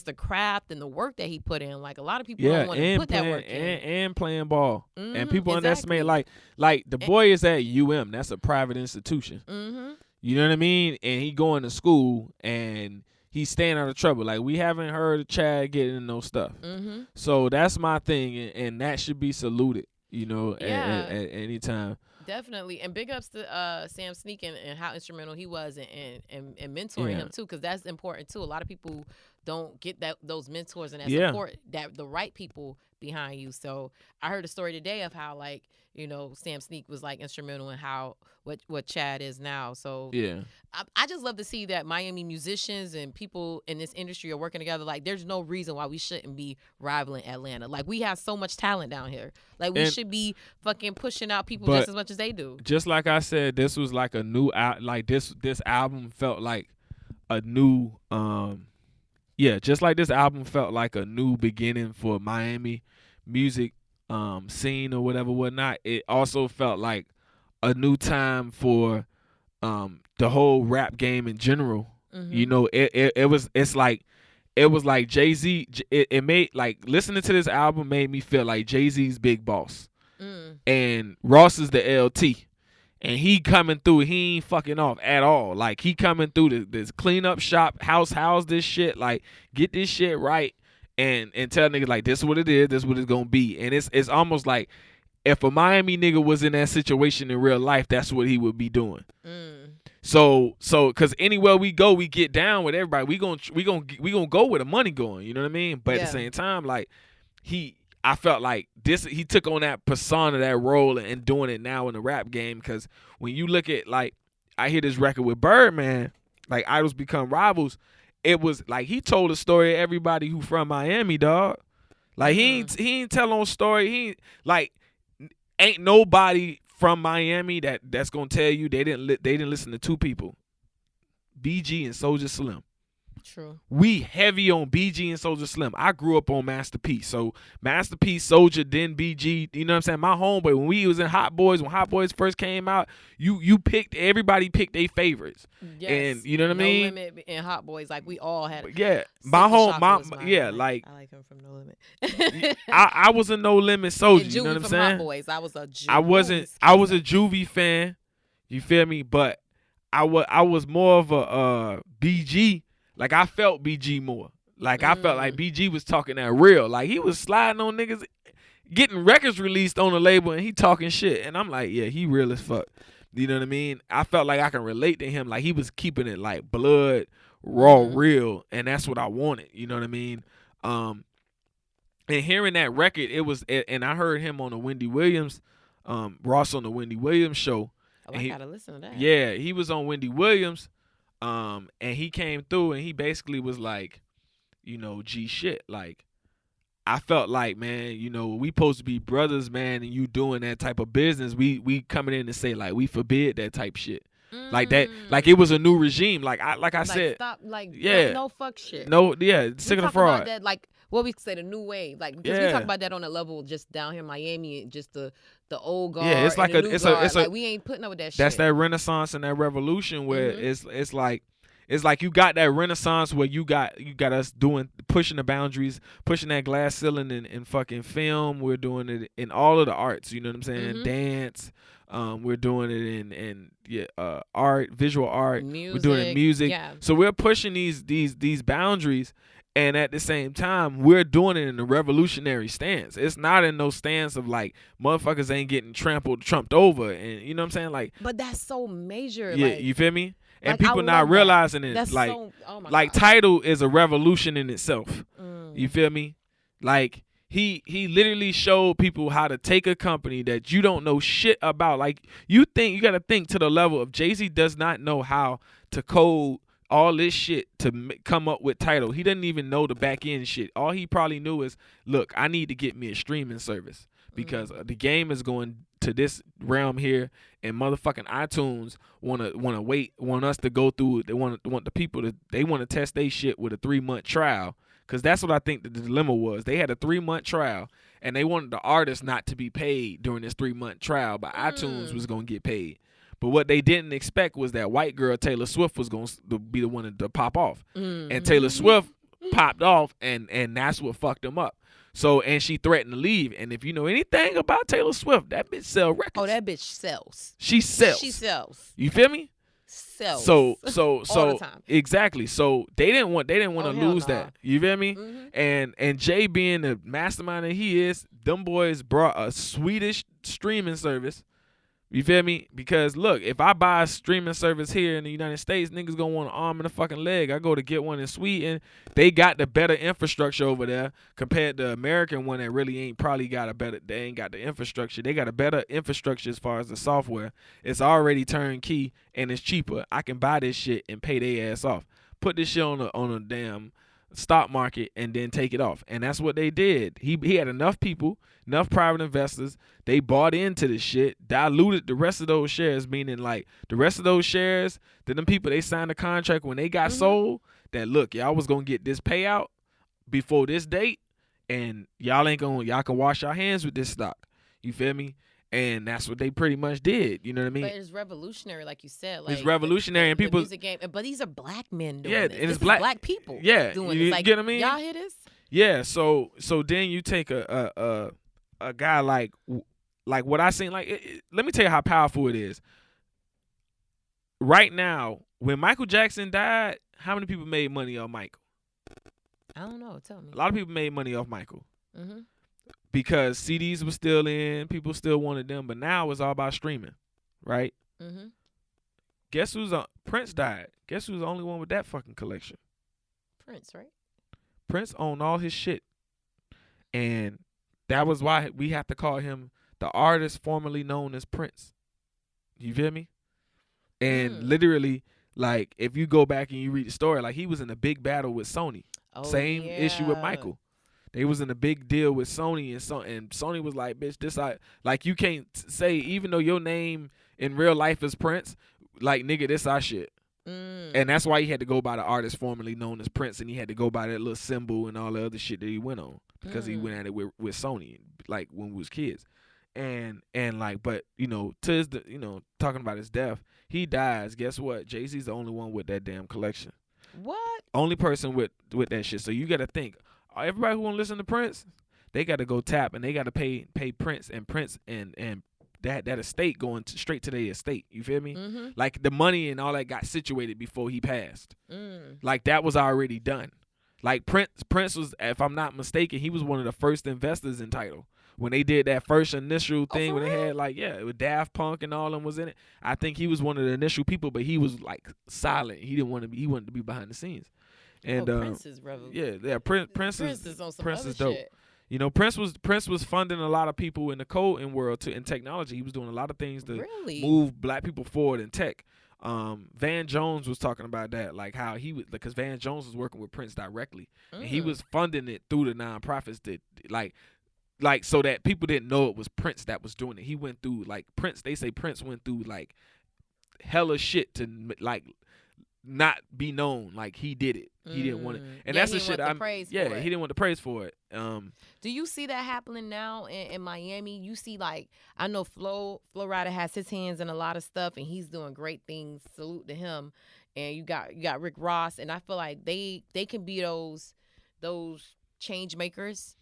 the craft and the work that he put in. Like a lot of people don't want to put that work in. And playing ball. And people underestimate like the boy is at UM. That's a private institution. You know what I mean? And he going to school and he's staying out of trouble. Like, we haven't heard of Chad getting in no stuff. So that's my thing, and that should be saluted, you know, at any time. Definitely. And big ups to Sam Sneak and how instrumental he was and mentoring him, too, because that's important, too. A lot of people don't get those mentors and that support, that the right people behind you. So I heard a story today of how, like, you know, Sam Sneak was like instrumental in how what Chad is now. So I just love to see that Miami musicians and people in this industry are working together. Like there's no reason why we shouldn't be rivaling Atlanta. Like we have so much talent down here. Like we should be fucking pushing out people just as much as they do. Just like I said, this was like a new like this album felt like a new just like this album felt like a new beginning for Miami music scene or whatnot. It also felt like a new time for the whole rap game in general. You know, it was like Jay-Z. It made, like, listening to this album made me feel like Jay-Z's Big Boss and Ross is the LT, and he coming through. He ain't fucking off at all. Like he coming through this clean up shop, house this shit, like get this shit right. And tell niggas like, this is what it is, this is what it's gonna be. And it's almost like if a Miami nigga was in that situation in real life, that's what he would be doing. So cause anywhere we go, we get down with everybody. We gonna go where the money going, you know what I mean? But at the same time, like I felt like he took on that persona, that role, and doing it now in the rap game. Cause when you look at, like, I hear this record with Birdman, like Idols Become Rivals. It was like he told a story to everybody who from Miami, dog. Like he ain't tell no story. Ain't nobody from Miami that's gonna tell you they didn't listen to two people, BG and Soulja Slim. True. We heavy on BG and Soulja Slim. I grew up on Master P. So Master P, Soulja, then BG. You know what I'm saying? My homeboy, when we was in Hot Boys, when Hot Boys first came out, everybody picked their favors. Yes. And you know what I mean? No Limit and Hot Boys, like we all had. Yeah. Like I like him from No Limit. I was a No Limit Soulja. And you know what I'm from saying? Hot Boys. I was a Juvie. I was a Juvie fan. You feel me? But I was more of a BG. Like, I felt BG more. Like, I felt like BG was talking that real. Like, he was sliding on niggas, getting records released on the label, and he talking shit. And I'm like, yeah, he real as fuck. You know what I mean? I felt like I can relate to him. Like, he was keeping it, like, blood, raw, real. And that's what I wanted. You know what I mean? And hearing that record, and I heard him on the Wendy Williams, Ross on the Wendy Williams show. Oh, I gotta listen to that. Yeah, he was on Wendy Williams. And he came through and he basically was like, you know, G shit. Like, I felt like, man, you know, we supposed to be brothers, man, and you doing that type of business. We coming in and say, like, we forbid that type shit. Like that, like it was a new regime. Like I said, stop, like, yeah, no fuck shit. No, yeah, sick of the fraud. About that, like, what we say, the new wave, like, because we talk about that on a level just down here in Miami, just the old guard. Yeah, it's like it's a like, we ain't putting up with that shit. That's that renaissance and that revolution where it's like It's like you got that renaissance where you got us pushing the boundaries, pushing that glass ceiling in fucking film. We're doing it in all of the arts. You know what I'm saying? Dance. We're doing it in art, visual art. Music, we're doing it in music. Yeah. So we're pushing these boundaries, and at the same time, we're doing it in a revolutionary stance. It's not in no stance of like motherfuckers ain't getting trumped over, and you know what I'm saying? Like, but that's so major. Yeah, like, you feel me? And like, people not realizing it. That's like, so, oh my like God. Tidal is a revolution in itself. You feel me? Like he literally showed people how to take a company that you don't know shit about. Like you got to think to the level of Jay-Z does not know how to code all this shit to come up with Tidal. He didn't even know the back end shit. All he probably knew is, look, I need to get me a streaming service because the game is going to this realm here, and motherfucking iTunes want us to go through. They want the people to test their shit with a 3-month trial, because that's what I think the dilemma was. They had a 3-month trial, and they wanted the artist not to be paid during this 3-month trial, but iTunes was gonna get paid. But what they didn't expect was that white girl Taylor Swift was going to be the one to pop off. And Taylor Swift popped off, and that's what fucked them up. So, and she threatened to leave. And if you know anything about Taylor Swift, that bitch sell records. Oh, that bitch sells. She sells. She sells. You feel me? Sells. So all the time. Exactly. So they didn't want to lose that. You feel me? Mm-hmm. And Jay, being the mastermind that he is, them boys brought a Swedish streaming service. You feel me? Because look, if I buy a streaming service here in the United States, niggas gonna want an arm and a fucking leg. I go to get one in Sweden. They got the better infrastructure over there compared to the American one that really ain't probably got they ain't got the infrastructure. They got a better infrastructure as far as the software. It's already turnkey and it's cheaper. I can buy this shit and pay their ass off. Put this shit on a damn stock market and then take it off. And that's what they did. He had enough people, enough private investors. They bought into this shit, diluted the rest of those shares, meaning like the rest of those shares, to them people, they signed a contract when they got sold that, look, y'all was going to get this payout before this date, and y'all can wash your hands with this stock. You feel me? And that's what they pretty much did. You know what I mean? But it's revolutionary, like you said. Like it's revolutionary, and people. The music game, but these are black men doing this. And it's this black. Is black people. Yeah, doing you this. Like, get what I mean? Y'all hear this? Yeah. So then you take a guy like what I seen. Like, let me tell you how powerful it is. Right now, when Michael Jackson died, how many people made money off Michael? I don't know. Tell me. A lot of people made money off Michael. Mm-hmm. Because CDs were still in, people still wanted them, but now it's all about streaming, right? Mm-hmm. Guess who's Prince died. Guess who's the only one with that fucking collection? Prince, right? Prince owned all his shit, and that was why we have to call him the artist formerly known as Prince. You feel me? And literally, like, if you go back and you read the story, like, he was in a big battle with Sony. Same issue with Michael. They was in a big deal with Sony, and Sony was like, bitch, this like, you can't say, even though your name in real life is Prince, like, nigga, this our shit. And that's why he had to go by the artist formerly known as Prince, and he had to go by that little symbol and all the other shit that he went on, because he went at it with Sony, like, when we was kids. And like, but, you know, talking about his death, he dies. Guess what? Jay-Z's the only one with that damn collection. What? Only person with that shit. So you got to think, everybody who want to listen to Prince, they got to go tap, and they got to pay Prince and that estate going straight to their estate. You feel me? Mm-hmm. Like, the money and all that got situated before he passed. Like, that was already done. Like, Prince was, if I'm not mistaken, he was one of the first investors in Tidal. When they did that first initial thing, when they had, like, with Daft Punk and all of them was in it, I think he was one of the initial people, but he was, like, silent. He wanted to be behind the scenes. And Prince is Prince is on some Prince other is dope. shit. You know, Prince was funding a lot of people in the coding world in technology. He was doing a lot of things to move black people forward in tech. Van Jones was talking about that, like how he would, because Van Jones was working with Prince directly, and he was funding it through the nonprofits that like so that people didn't know it was Prince that was doing it. He went through, like, Prince. They say Prince went through, like, hella shit to, like, not be known, like he did it. He didn't want it, and that's the shit. He didn't want the praise for it. Do you see that happening now in Miami? You see, like, I know Flo Rida has his hands in a lot of stuff, and he's doing great things. Salute to him and you got Rick Ross, and I feel like they can be those change makers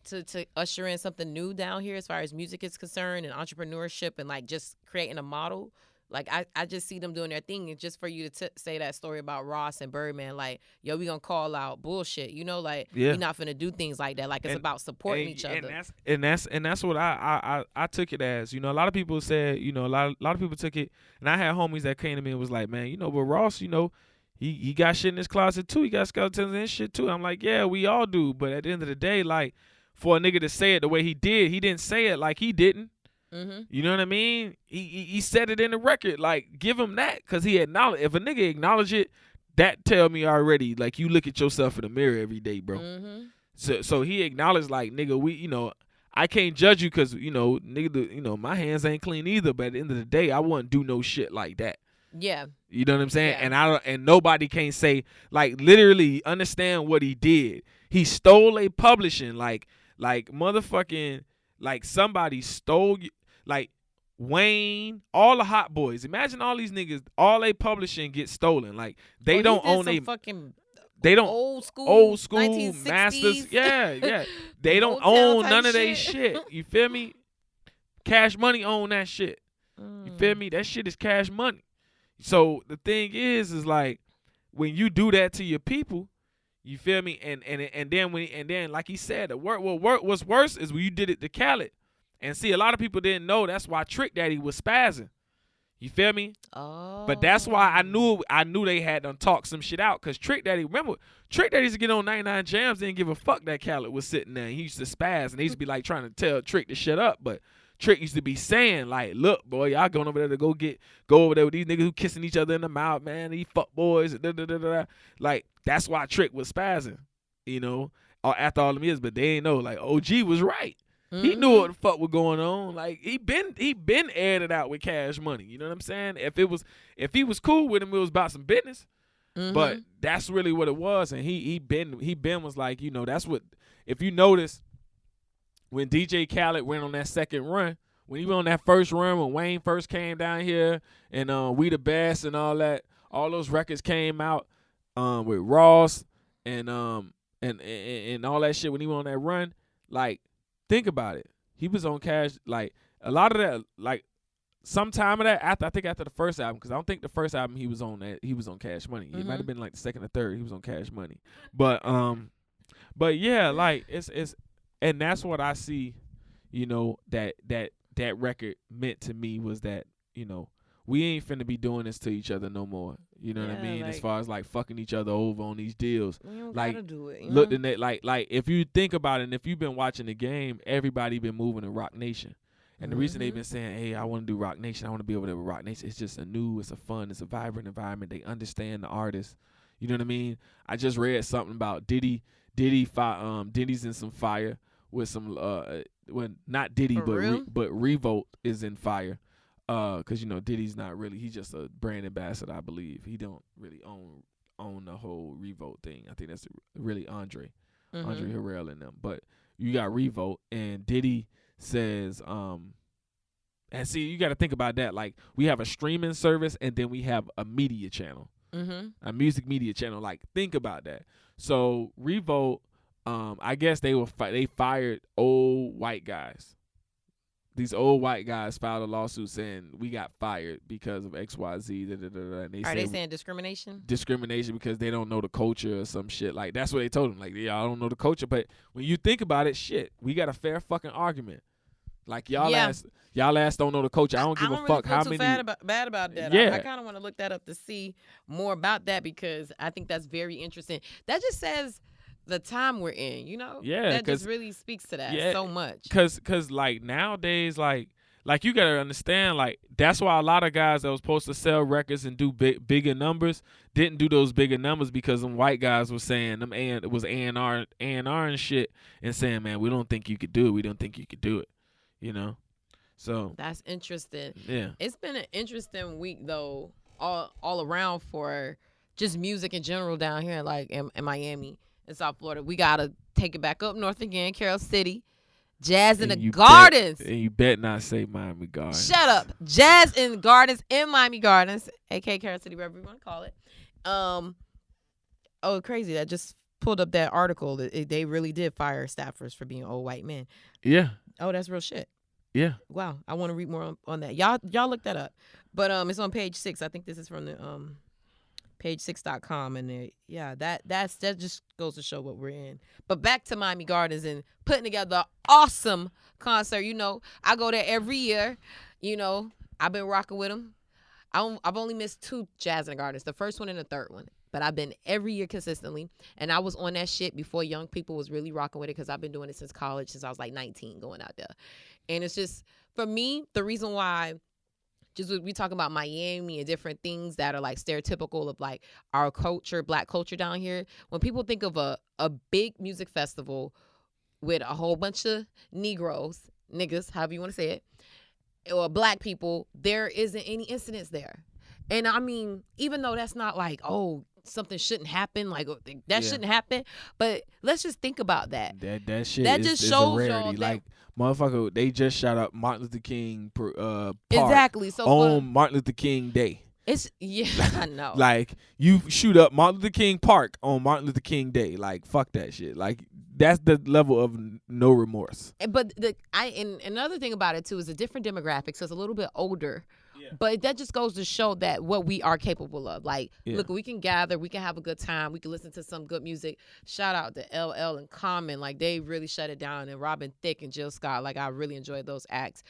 to usher in something new down here as far as music is concerned and entrepreneurship and like just creating a model. Like I just see them doing their thing, and just for you to say that story about Ross and Birdman, like, yo, we gonna call out bullshit, you know, like we're not finna do things like that. Like it's about supporting each other. And that's what I took it as. You know, a lot of people said, you know, a lot of people took it, and I had homies that came to me and was like, man, you know, but Ross, you know, he got shit in his closet too. He got skeletons and shit too. I'm like, yeah, we all do. But at the end of the day, like, for a nigga to say it the way he didn't say it like he didn't. Mm-hmm. You know what I mean? He said it in the record. Like, give him that, because he acknowledged. If a nigga acknowledge it, that tell me already, like, you look at yourself in the mirror every day, bro. Mm-hmm. So he acknowledged, like, nigga, we, you know, I can't judge you because, you know, nigga, you know, my hands ain't clean either. But at the end of the day, I wouldn't do no shit like that. Yeah. You know what I'm saying? Yeah. And nobody can say, like, literally understand what he did. He stole a publishing, like motherfucking, like somebody stole, like Wayne, all the Hot Boys. Imagine all these niggas, all they publishing get stolen. Like they don't own a fucking. They don't old school masters. Yeah. They don't own none of their shit. You feel me? Cash Money own that shit. You feel me? That shit is Cash Money. So the thing is like, when you do that to your people, you feel me? And then like he said, what's worse is when you did it to Khaled. And see, a lot of people didn't know that's why Trick Daddy was spazzing. You feel me? Oh. But that's why I knew they had done talk some shit out, because Trick Daddy, remember, Trick Daddy used to get on 99 Jams, didn't give a fuck that Khaled was sitting there. He used to spaz, and he used to be like trying to tell Trick to shut up. But Trick used to be saying, like, look, boy, y'all going over there to go over there with these niggas who kissing each other in the mouth, man. These fuck boys. Like, that's why Trick was spazzing, you know, after all them years. But they ain't know, like, OG was right. Mm-hmm. He knew what the fuck was going on. Like, he been aired it out with Cash Money. You know what I'm saying? If he was cool with him, it was about some business. Mm-hmm. But that's really what it was. And he been was like, you know, that's what, if you notice, when DJ Khaled went on that second run, when he went on that first run, when Wayne first came down here, and We the Best and all that, all those records came out with Ross and all that shit, when he went on that run, like, think about it. He was on Cash, like, a lot of that, like, some time of that, after the first album, because I don't think the first album he was on Cash Money. Mm-hmm. It might have been like the second or third, he was on Cash Money. But yeah, like, it's and that's what I see, you know, that record meant to me, was that, you know, we ain't finna be doing this to each other no more. You know what I mean? Like, as far as like fucking each other over on these deals. We don't like, gotta do it. Look, like if you think about it, and if you've been watching the game, everybody been moving to Rock Nation. And the reason they've been saying, hey, I want to do Rock Nation, I want to be over there with Rock Nation, it's just it's a fun, it's a vibrant environment. They understand the artists. You know what I mean? I just read something about Diddy's in some fire with some not Diddy, but Revolt is in fire. Because, you know, Diddy's not really, he's just a brand ambassador, I believe. He don't really own the whole Revolt thing. I think that's really Andre Harrell and them. But you got Revolt, and Diddy says, and see, you got to think about that. Like, we have a streaming service, and then we have a media channel, a music media channel. Like, think about that. So Revolt, I guess they fired old white guys. These old white guys filed a lawsuit saying we got fired because of XYZ. And Are they saying discrimination? Discrimination because they don't know the culture or some shit. Like, that's what they told them. Like, y'all don't know the culture. But when you think about it, shit, we got a fair fucking argument. Like, y'all ass don't know the culture. I don't give a fuck how many. Bad about that. Yeah. I kind of want to look that up to see more about that, because I think that's very interesting. That just says the time we're in, you know? Yeah. That just really speaks to that so much. Cause like nowadays, like you gotta understand, like, that's why a lot of guys that was supposed to sell records and do bigger numbers didn't do those bigger numbers, because them white guys were saying, it was A&R and shit, and saying, man, we don't think you could do it. We don't think you could do it. You know? So that's interesting. Yeah. It's been an interesting week though, all around for just music in general down here, like in Miami. In South Florida. We gotta take it back up north again, Carol City. Jazz in the Gardens. And you bet not say Miami Gardens. Shut up. Jazz in Gardens in Miami Gardens, aka Carol City, whatever you want to call it. Oh, crazy! I just pulled up that article. They really did fire staffers for being old white men. Yeah. Oh, that's real shit. Yeah. Wow. I want to read more on that. Y'all look that up. But it's on page 6. I think this is from the page6.com, and that just goes to show what we're in. But back to Miami Gardens and putting together an awesome concert. You know, I go there every year. You know, I've been rocking with them. I've only missed 2 Jazz in the Gardens, the first one and the third one. But I've been every year consistently. And I was on that shit before young people was really rocking with it, because I've been doing it since college, since I was like 19, going out there. And it's just, for me, the reason why, just we talk about Miami and different things that are like stereotypical of like our culture, black culture down here. When people think of a big music festival with a whole bunch of Negroes, niggas, however you want to say it, or black people, there isn't any incidents there. And I mean, even though that's not like, oh, something shouldn't happen, like that shouldn't happen, but let's just think about that. That shit that is, just is shows a rarity. y'all that, like, motherfucker, they just shot up Martin Luther King Park exactly. So on Martin Luther King Day. It's I know. Like, you shoot up Martin Luther King Park on Martin Luther King Day. Like, fuck that shit. Like, that's the level of no remorse. But and another thing about it too is a different demographic, so it's a little bit older. Yeah. But that just goes to show that what we are capable of. Like, look, we can gather, we can have a good time, we can listen to some good music. Shout out to LL and Common, like they really shut it down, and Robin Thicke and Jill Scott. Like, I really enjoyed those acts.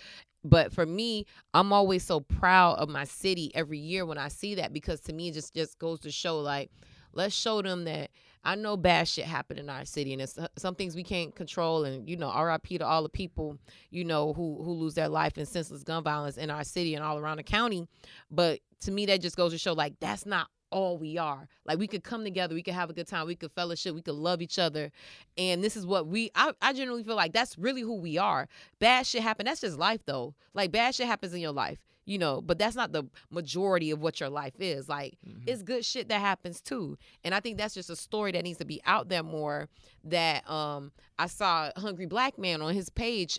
But for me, I'm always so proud of my city every year when I see that, because to me it just goes to show, like, let's show them that I know bad shit happened in our city, and it's some things we can't control. And, you know, RIP to all the people, you know, who lose their life in senseless gun violence in our city and all around the county. But to me, that just goes to show, like, that's not all we are. Like, we could come together, we could have a good time, we could fellowship, we could love each other. And this is what I generally feel like that's really who we are. Bad shit happen. That's just life, though. Like, bad shit happens in your life. You know, but that's not the majority of what your life is. Like, it's good shit that happens too. And I think that's just a story that needs to be out there more. That I saw Hungry Black Man on his page.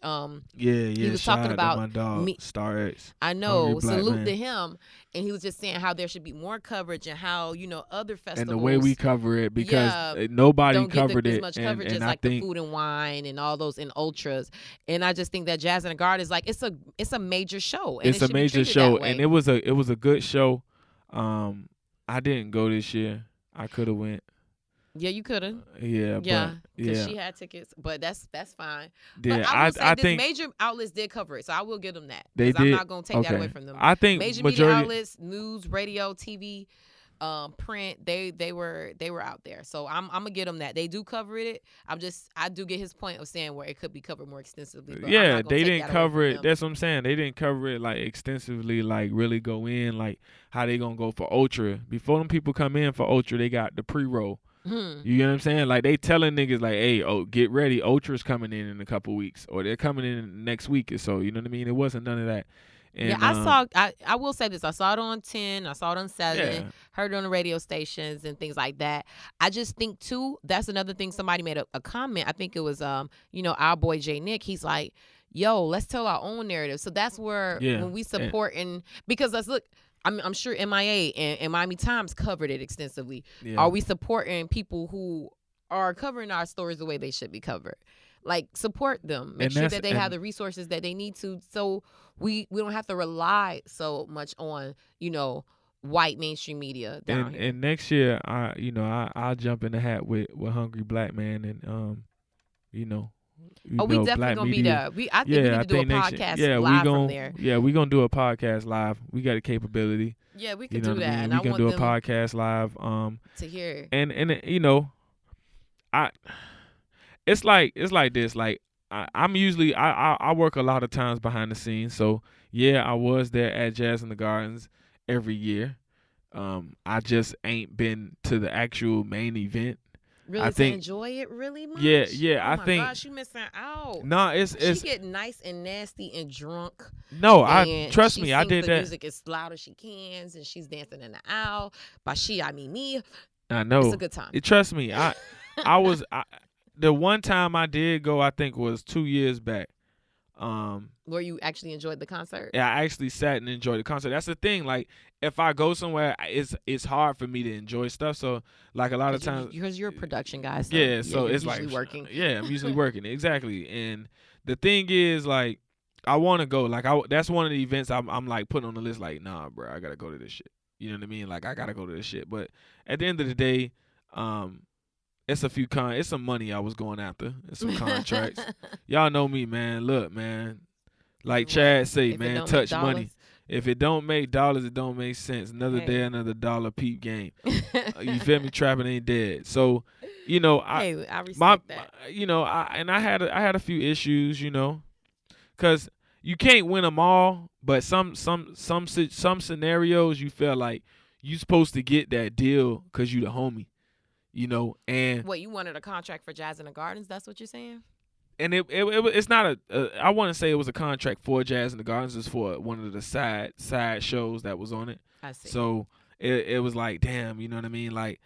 He was talking about my dog, Star X. I know, salute to him. And he was just saying how there should be more coverage, and how, you know, other festivals and the way we cover it, because nobody don't covered get it as much coverage as I like think the Food and Wine and all those in ultras. And I just think that Jazz in the Garden is like, it's a major show. And it's a major show, and it was a good show. I didn't go this year. I could have went. Yeah, you could have. Yeah, because she had tickets, but that's fine. Yeah, but I will say I this, think major outlets did cover it, so I will give them that. They did. I'm not gonna take that away from them. I think major majority media outlets, news, radio, TV, print, they were out there. So I'm gonna get them that. They do cover it. I do get his point of saying where it could be covered more extensively. But yeah, they didn't cover it. That's what I'm saying. They didn't cover it like extensively, like really go in like how they gonna go for Ultra. Before them people come in for Ultra, they got the pre-roll. You know what I'm saying? Like, they telling niggas like, hey, get ready, Ultra's coming in a couple weeks, or they're coming in next week or so. You know what I mean? It wasn't none of that. And, yeah, I will say this. I saw it on 10. I saw it on 7. Heard it on the radio stations and things like that. I just think, too, that's another thing. Somebody made a comment. I think it was, you know, our boy Jay Nick. He's like, yo, let's tell our own narrative. So that's where when we support because let's look. I'm sure MIA and Miami Times covered it extensively. Yeah. Are we supporting people who are covering our stories the way they should be covered? Like, support them. Make sure that they have the resources that they need to, so we don't have to rely so much on, you know, white mainstream media down here. And next year, I'll jump in the hat with Hungry Black Man, and you know. We definitely gonna be there. I think we need to do a podcast live from there. Yeah, we gonna do a podcast live. We got a capability. Yeah, we can do that. And we can do a podcast live. To hear. And you know, it's like this. Like, I'm usually I work a lot of times behind the scenes. So yeah, I was there at Jazz in the Gardens every year. I just ain't been to the actual main event. Really, I think, enjoy it really much. Yeah. Oh I think. Oh my gosh, you missing out. No, it's she get nice and nasty and drunk. No, trust me. I did the that. Music as loud as she can, and she's dancing in the aisle. By she, I mean me. I know. It's a good time. Trust me. I the one time I did go, I think was 2 years back. Where you actually enjoyed the concert? Yeah, I actually sat and enjoyed the concert. That's the thing. Like, if I go somewhere, it's hard for me to enjoy stuff. So, like, a lot of times, because you're a production guy. So yeah, so it's usually like working. Yeah, I'm usually working, exactly. And the thing is, like, I want to go. Like, that's one of the events I'm like putting on the list. Like, nah, bro, I gotta go to this shit. You know what I mean? Like, I gotta go to this shit. But at the end of the day, it's it's some money I was going after. It's some contracts. Y'all know me, man. Look, man. Like Chad say, man, touch money. If it don't make dollars, it don't make sense. Another day, another dollar, peep game. You feel me? Trapping ain't dead. So, you know, I respect that. You know, I had a few issues, you know, because you can't win them all. But some scenarios you feel like you supposed to get that deal because you the homie, you know. And what, you wanted a contract for Jazz in the Gardens? That's what you're saying? And it's not I want to say it was a contract for Jazz in the Gardens. It's for one of the side shows that was on it. I see. So it was like, damn, you know what I mean? Like,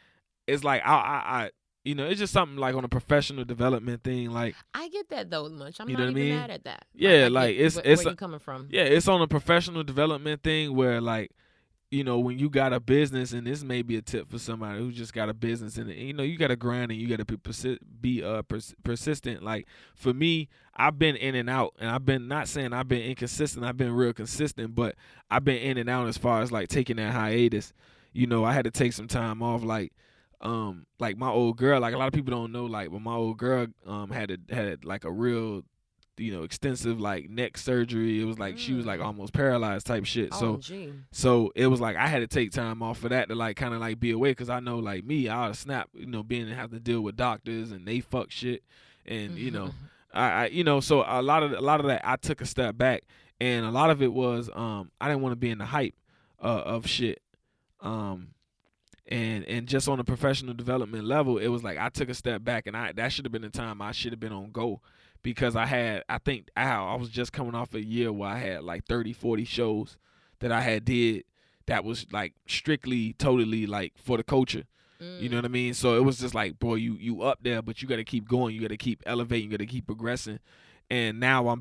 it's like I you know, it's just something like on a professional development thing. Like, I get that though, Munch. I'm you not even mean? Mad at that. Yeah, like it's where you coming from? Yeah, it's on a professional development thing where, like, you know, when you got a business, and this may be a tip for somebody who just got a business, and you know, you got to grind and you got to be persistent. Like, for me, I've been in and out, and I've been, not saying I've been inconsistent, I've been real consistent, but I've been in and out as far as like taking that hiatus. You know, I had to take some time off, like my old girl, like a lot of people don't know, like, but my old girl had like a real, you know, extensive like neck surgery. It was like she was like almost paralyzed type shit. So it was like I had to take time off for that to like kind of like be away, because I know like me, I would snap, you know, being to have to deal with doctors and they fuck shit, and you know, I you know, so a lot of that I took a step back, and a lot of it was I didn't want to be in the hype of shit. And just on a professional development level, it was like I took a step back, and that should have been the time I should have been on go. Because I was just coming off a year where I had like 30, 40 shows that I had did that was like strictly, totally like for the culture. You know what I mean? So it was just like, boy, you up there, but you got to keep going. You got to keep elevating. You got to keep progressing. And now I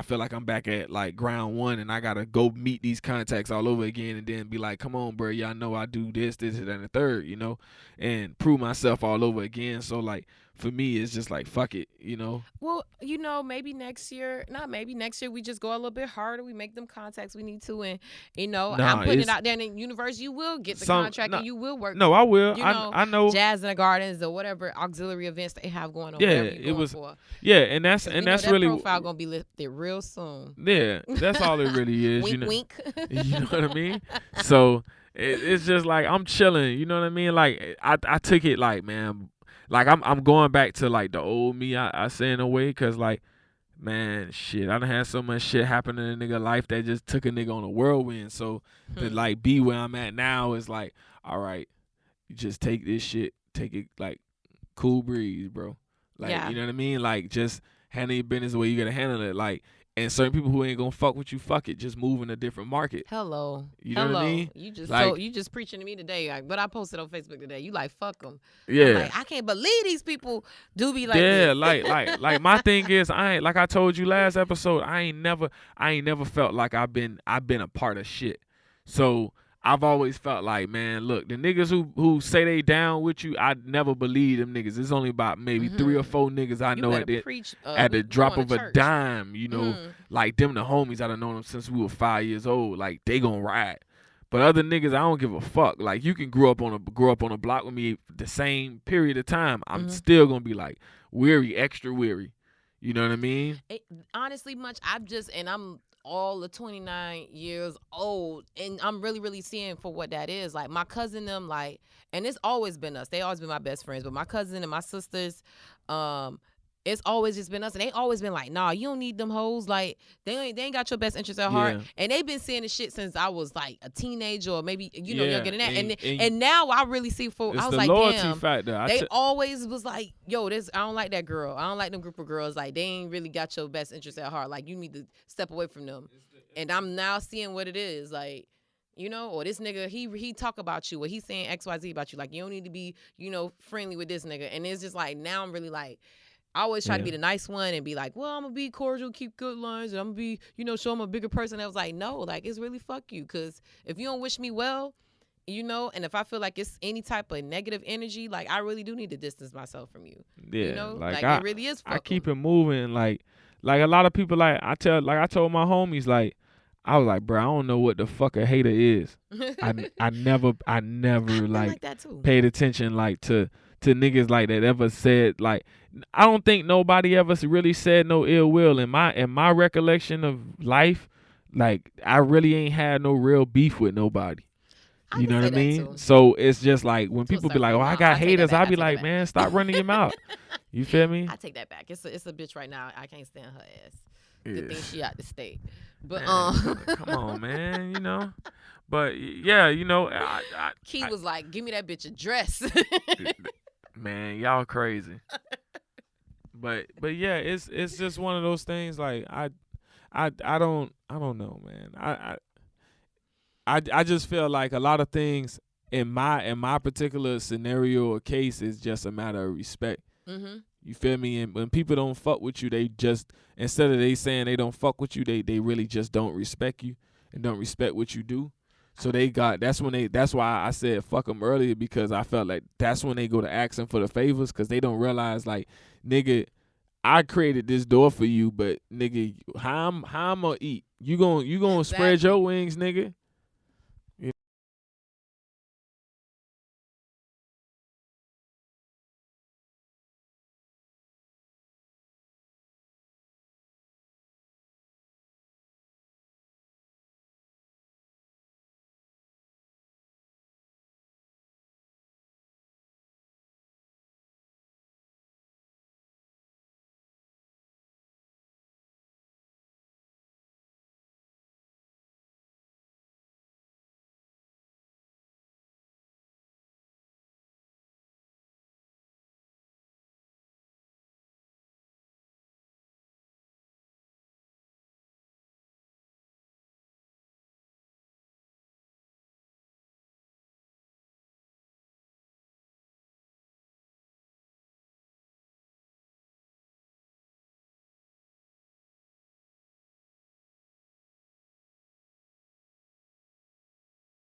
feel like I'm back at like ground one, and I got to go meet these contacts all over again, and then be like, come on, bro, y'all know I do this, and the third, you know, and prove myself all over again. So like, for me, it's just like, fuck it, you know? Well, you know, maybe next year we just go a little bit harder. We make them contacts we need to. And, you know, I'm putting it out there in the universe. You will get the contract and you will work. No, I will. I know. Jazz in the Gardens or whatever auxiliary events they have going on. Yeah, it was. For. Yeah, and that's really. That profile going to be lifted real soon. Yeah, that's all it really is. Wink, you know? Wink. You know what I mean? So it's just like I'm chilling. You know what I mean? Like I took it like, man. Like, I'm going back to, like, the old me, I say in a way, because, like, man, shit, I done had so much shit happen in a nigga life that just took a nigga on a whirlwind. So, to, like, be where I'm at now is, like, all right, you just take this shit, take it, like, cool breeze, bro. Like, you know what I mean? Like, just handle your business the way you got to handle it. Like, and certain people who ain't gonna fuck with you, fuck it. Just move in a different market. Hello. You know what I mean? You just preaching to me today. Like, but I posted on Facebook today. You like, fuck them. Yeah. I'm like, I can't believe these people do be like this. Yeah, like my thing is, like I told you last episode, I ain't never felt like I've been a part of shit. So I've always felt like, man, look, the niggas who say they down with you, I never believe them niggas. It's only about maybe 3 or 4 niggas I know at the drop of a dime, you know, like them the homies. I done known them since we were 5 years old. Like, they gonna ride. But other niggas, I don't give a fuck. Like, you can grow up on a block with me the same period of time. I'm still gonna be like weary, extra weary. You know what I mean? Honestly, Much, I'm all the 29 years old, and I'm really, really seeing for what that is. Like, my cousin, them, like, and it's always been us. They always been my best friends, but my cousin and my sisters, it's always just been us, and they always been like, nah, you don't need them hoes. Like, they ain't got your best interest at heart. And they've been saying this shit since I was like a teenager, or maybe younger than that. And now I really see I was like, damn. Factor. They always was like, yo, I don't like that girl. I don't like them group of girls. Like, they ain't really got your best interest at heart. Like, you need to step away from them. And I'm now seeing what it is. Like, You know, or this nigga, he talk about you, or he's saying XYZ about you. Like, you don't need to be, you know, friendly with this nigga. And it's just like, now I'm really like, I always try to be the nice one and be like, well, I'm going to be cordial, keep good lines, and I'm going to be, you know, show him a bigger person. I was like, no, like, it's really fuck you. Because if you don't wish me well, you know, and if I feel like it's any type of negative energy, like, I really do need to distance myself from you. Yeah. You know, like it really is fuck I keep it moving. Like a lot of people, I told my homies, like, I was like, bro, I don't know what the fuck a hater is. I never like that too. paid attention like to niggas like that ever said, like, I don't think nobody ever really said no ill will in my recollection of life. Like, I really ain't had no real beef with nobody. You know what I mean? So it's just like when people be like, "Oh, I got haters," I be like, "Man, stop running your mouth." You feel me? I take that back. It's a bitch right now. I can't stand her ass. Good thing she out the state. But come on, man. You know. But yeah, you know, Key was like, "Give me that bitch address." Man, y'all crazy. But yeah, it's just one of those things. Like I don't know, man. I just feel like a lot of things in my particular scenario or case is just a matter of respect. Mm-hmm. You feel me? And when people don't fuck with you, they just, instead of they saying they don't fuck with you, they really just don't respect you and don't respect what you do. So that's why I said fuck them earlier, because I felt like that's when they go to asking for the favors, because they don't realize, like, nigga, I created this door for you, but nigga, how I'm gonna eat? You gonna spread your wings, nigga?